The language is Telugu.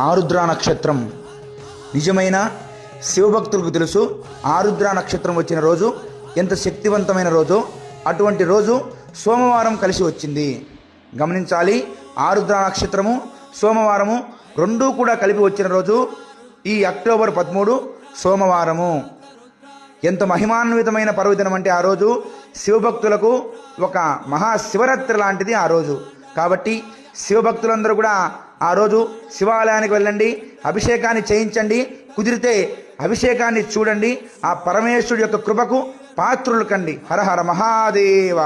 ఆరుద్ర నక్షత్రం. నిజమైన శివభక్తులకు తెలుసు ఆరుద్ర నక్షత్రం వచ్చిన రోజు ఎంత శక్తివంతమైన రోజు. అటువంటి రోజు సోమవారం కలిసి వచ్చింది. గమనించాలి, ఆరుద్ర నక్షత్రము సోమవారము రెండూ కూడా కలిపి వచ్చిన రోజు ఈ అక్టోబర్ 13 సోమవారము. ఎంత మహిమాన్వితమైన పర్వదినం అంటే ఆ రోజు శివభక్తులకు ఒక మహాశివరాత్రి లాంటిది ఆ రోజు. కాబట్టి శివభక్తులందరూ కూడా ఆ రోజు శివాలయానికి వెళ్ళండి, అభిషేకాన్ని చేయించండి, కుదిరితే అభిషేకాన్ని చూడండి, ఆ పరమేశ్వరుడి యొక్క కృపకు పాత్రులు కండి. హర హర మహాదేవ.